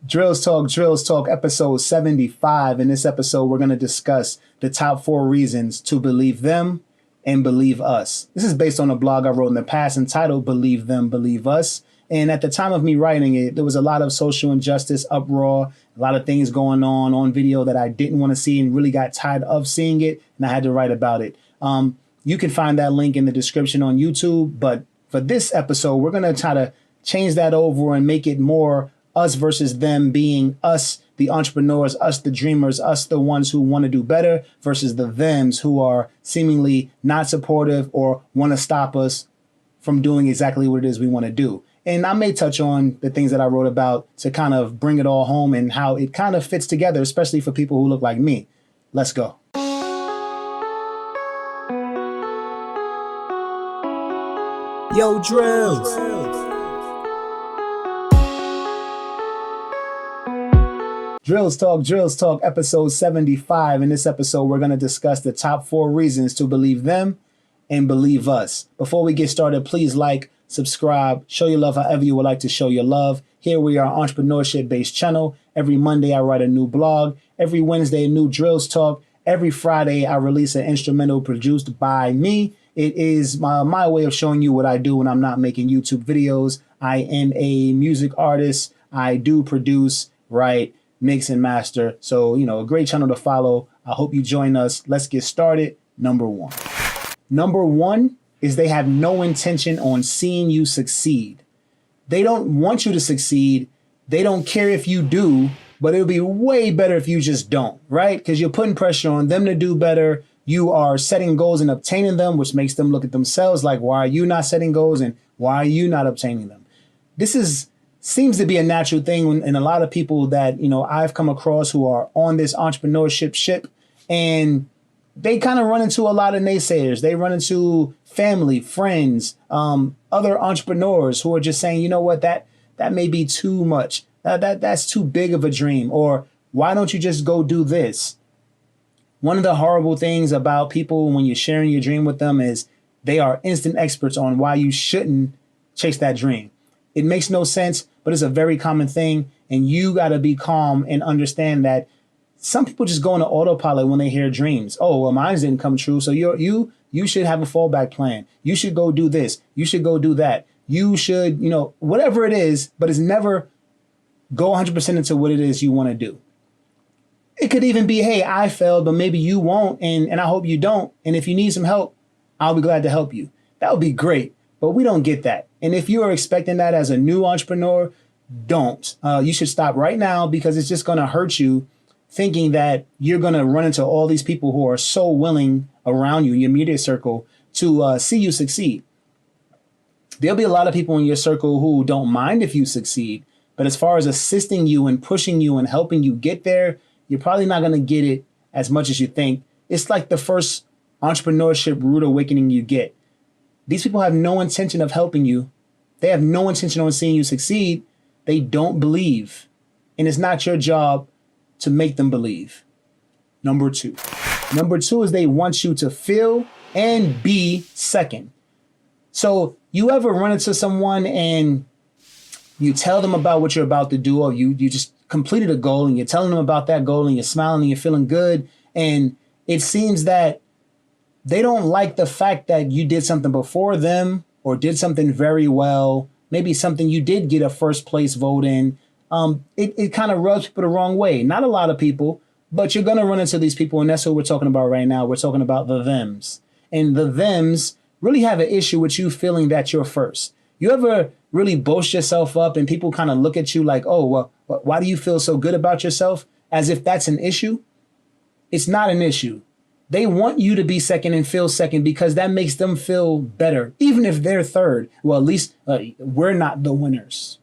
Drills Talk, episode 75. In this episode, we're going to discuss the top 4 reasons to believe them and believe us. This is based on a blog I wrote in the past entitled Believe Them, Believe Us. And at the time of me writing it, there was a lot of social injustice, uproar, a lot of things going on video that I didn't want to see and really got tired of seeing it. And I had to write about it. You can find that link in the description on YouTube. But for this episode, we're going to try to change that over and make it more us versus them, being us, the entrepreneurs, us, the dreamers, us, the ones who want to do better versus the thems who are seemingly not supportive or want to stop us from doing exactly what it is we want to do. And I may touch on the things that I wrote about to kind of bring it all home and how it kind of fits together, especially for people who look like me. Let's go. Yo, Drills. Drills Talk, episode 75. In this episode, we're going to discuss the top 4 reasons to believe them and believe us. Before we get started, please like, subscribe, show your love however you would like to show your love. Here we are, entrepreneurship-based channel. Every Monday, I write a new blog. Every Wednesday, a new Drills Talk. Every Friday, I release an instrumental produced by me. It is my way of showing you what I do when I'm not making YouTube videos. I am a music artist. I do produce, write, mix and master. So, a great channel to follow. I hope you join us. Let's get started. Number 1. Number 1 is they have no intention on seeing you succeed. They don't want you to succeed. They don't care if you do, but it'll be way better if you just don't, right? Because you're putting pressure on them to do better. You are setting goals and obtaining them, which makes them look at themselves like, why are you not setting goals and why are you not obtaining them? This seems to be a natural thing in a lot of people that, I've come across who are on this entrepreneurship ship, and they kind of run into a lot of naysayers. They run into family, friends, other entrepreneurs who are just saying, you know what, that may be too much. That's too big of a dream. Or why don't you just go do this? One of the horrible things about people when you're sharing your dream with them is they are instant experts on why you shouldn't chase that dream. It makes no sense, but it's a very common thing. And you got to be calm and understand that some people just go into autopilot when they hear dreams. Oh, well, mine didn't come true. So you should have a fallback plan. You should go do this. You should go do that. You should, whatever it is, but it's never go 100% into what it is you want to do. It could even be, hey, I failed, but maybe you won't. And I hope you don't. And if you need some help, I'll be glad to help you. That would be great. But we don't get that. And if you are expecting that as a new entrepreneur, don't. You should stop right now, because it's just going to hurt you thinking that you're going to run into all these people who are so willing around you, your immediate circle, to see you succeed. There'll be a lot of people in your circle who don't mind if you succeed. But as far as assisting you and pushing you and helping you get there, you're probably not going to get it as much as you think. It's like the first entrepreneurship rude awakening you get. These people have no intention of helping you. They have no intention on seeing you succeed. They don't believe. And it's not your job to make them believe. Number 2. Number 2 is they want you to feel and be second. So you ever run into someone and you tell them about what you're about to do, or you just completed a goal and you're telling them about that goal and you're smiling and you're feeling good. And it seems that they don't like the fact that you did something before them or did something very well, maybe something you did get a first place vote in. It kind of rubs people the wrong way. Not a lot of people, but you're going to run into these people. And that's what we're talking about right now. We're talking about the thems. And the thems really have an issue with you feeling that you're first. You ever really boast yourself up and people kind of look at you like, oh, well, why do you feel so good about yourself? As if that's an issue. It's not an issue. They want you to be second and feel second because that makes them feel better. Even if they're third, well, at least we're not the winners.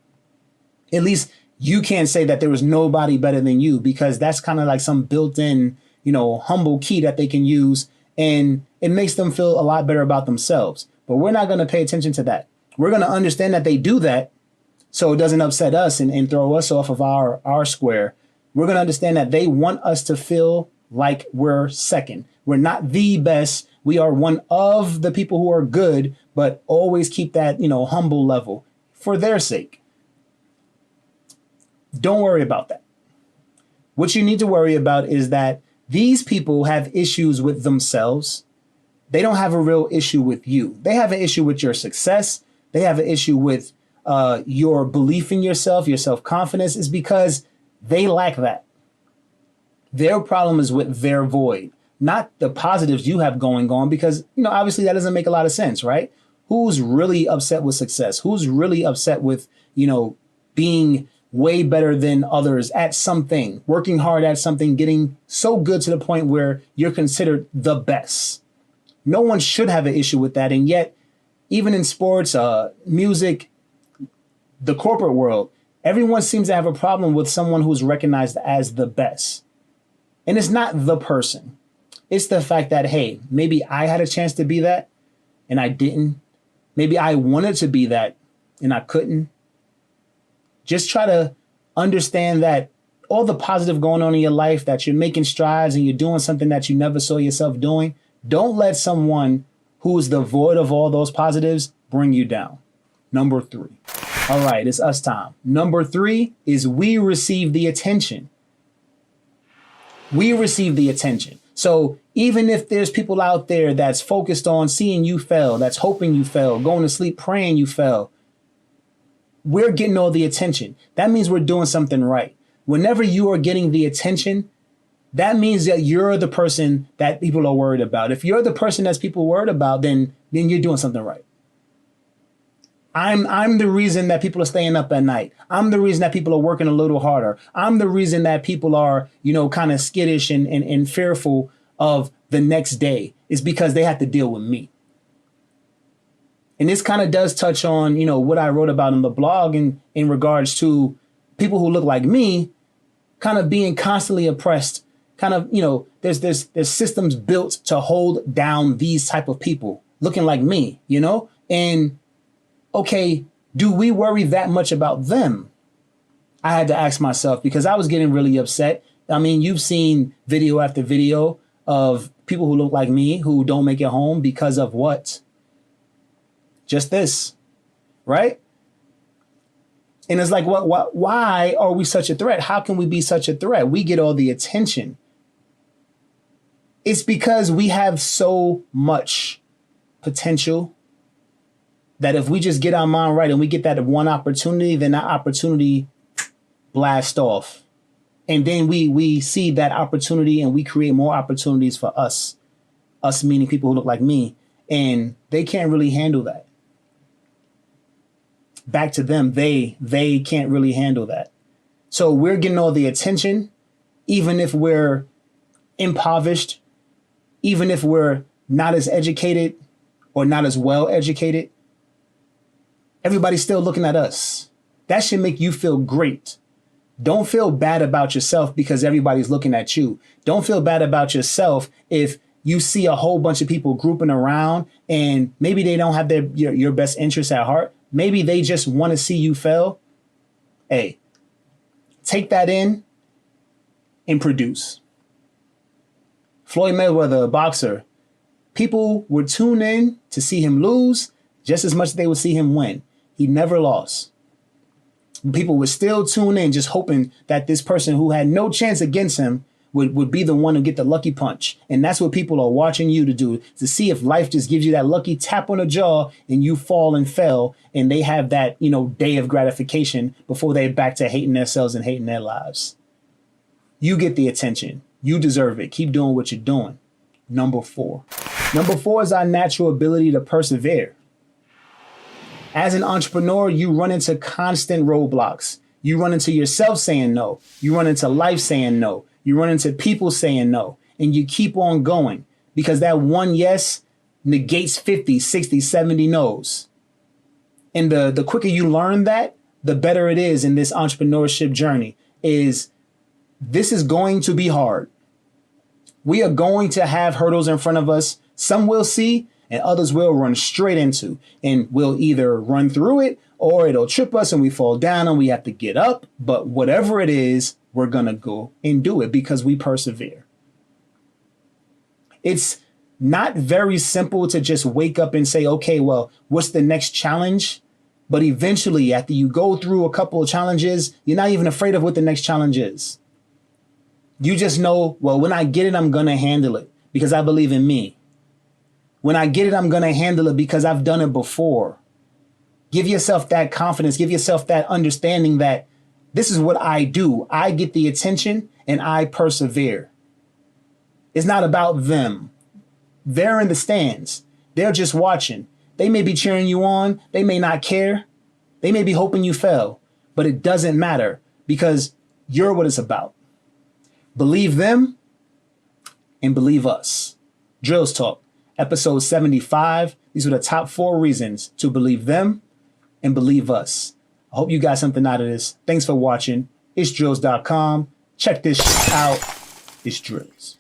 At least you can't say that there was nobody better than you, because that's kind of like some built-in, humble key that they can use. And it makes them feel a lot better about themselves. But we're not going to pay attention to that. We're going to understand that they do that so it doesn't upset us and throw us off of our square. We're going to understand that they want us to feel like we're second. We're not the best. We are one of the people who are good, but always keep that, humble level for their sake. Don't worry about that. What you need to worry about is that these people have issues with themselves. They don't have a real issue with you. They have an issue with your success. They have an issue with your belief in yourself, your self-confidence. Is because they lack that. Their problem is with their void, not the positives you have going on, because, obviously that doesn't make a lot of sense, right? Who's really upset with success? Who's really upset with, being way better than others at something, working hard at something, getting so good to the point where you're considered the best? No one should have an issue with that. And yet, even in sports, music, the corporate world, everyone seems to have a problem with someone who's recognized as the best. And it's not the person. It's the fact that, hey, maybe I had a chance to be that and I didn't. Maybe I wanted to be that and I couldn't. Just try to understand that all the positive going on in your life, that you're making strides and you're doing something that you never saw yourself doing. Don't let someone who is devoid of all those positives bring you down. Number 3. All right, it's us time. Number 3 is we receive the attention. We receive the attention. So even if there's people out there that's focused on seeing you fail, that's hoping you fail, going to sleep praying you fail, we're getting all the attention. That means we're doing something right. Whenever you are getting the attention, that means that you're the person that people are worried about. If you're the person that's people worried about, then you're doing something right. I'm the reason that people are staying up at night. I'm the reason that people are working a little harder. I'm the reason that people are, kind of skittish and fearful of the next day, is because they have to deal with me. And this kind of does touch on, what I wrote about in the blog in regards to people who look like me kind of being constantly oppressed. Kind of, there's systems built to hold down these type of people looking like me, and okay, do we worry that much about them? I had to ask myself, because I was getting really upset. I mean, you've seen video after video of people who look like me who don't make it home because of what? Just this, right? And it's like, why are we such a threat? How can we be such a threat? We get all the attention. It's because we have so much potential that if we just get our mind right and we get that one opportunity, then that opportunity blasts off. And then we see that opportunity and we create more opportunities for us meaning people who look like me, and they can't really handle that. Back to them, they can't really handle that. So we're getting all the attention, even if we're impoverished, even if we're not as educated or not as well educated. Everybody's still looking at us. That should make you feel great. Don't feel bad about yourself because everybody's looking at you. Don't feel bad about yourself if you see a whole bunch of people grouping around and maybe they don't have your best interests at heart. Maybe they just want to see you fail. Hey, take that in and produce. Floyd Mayweather, a boxer, people would tune in to see him lose just as much as they would see him win. He never lost. People would still tune in just hoping that this person who had no chance against him would be the one to get the lucky punch. And that's what people are watching you to do, to see if life just gives you that lucky tap on the jaw and you fall and fell and they have that, day of gratification before they're back to hating themselves and hating their lives. You get the attention. You deserve it. Keep doing what you're doing. Number 4. Number 4 is our natural ability to persevere. As an entrepreneur, you run into constant roadblocks. You run into yourself saying no. You run into life saying no. You run into people saying no. And you keep on going because that one yes negates 50, 60, 70 no's. And the quicker you learn that, the better it is in this entrepreneurship journey. This is going to be hard. We are going to have hurdles in front of us. Some we'll see and others will run straight into, and we'll either run through it or it'll trip us and we fall down and we have to get up. But whatever it is, we're going to go and do it because we persevere. It's not very simple to just wake up and say, okay, well, what's the next challenge? But eventually, after you go through a couple of challenges, you're not even afraid of what the next challenge is. You just know, well, when I get it, I'm going to handle it because I believe in me. When I get it, I'm going to handle it because I've done it before. Give yourself that confidence. Give yourself that understanding that this is what I do. I get the attention and I persevere. It's not about them. They're in the stands. They're just watching. They may be cheering you on. They may not care. They may be hoping you fail, but it doesn't matter because you're what it's about. Believe them and believe us. Drills Talk, episode 75. These were the top 4 reasons to believe them and believe us. I hope you got something out of this. Thanks for watching. It's drills.com. Check this shit out. It's Drills.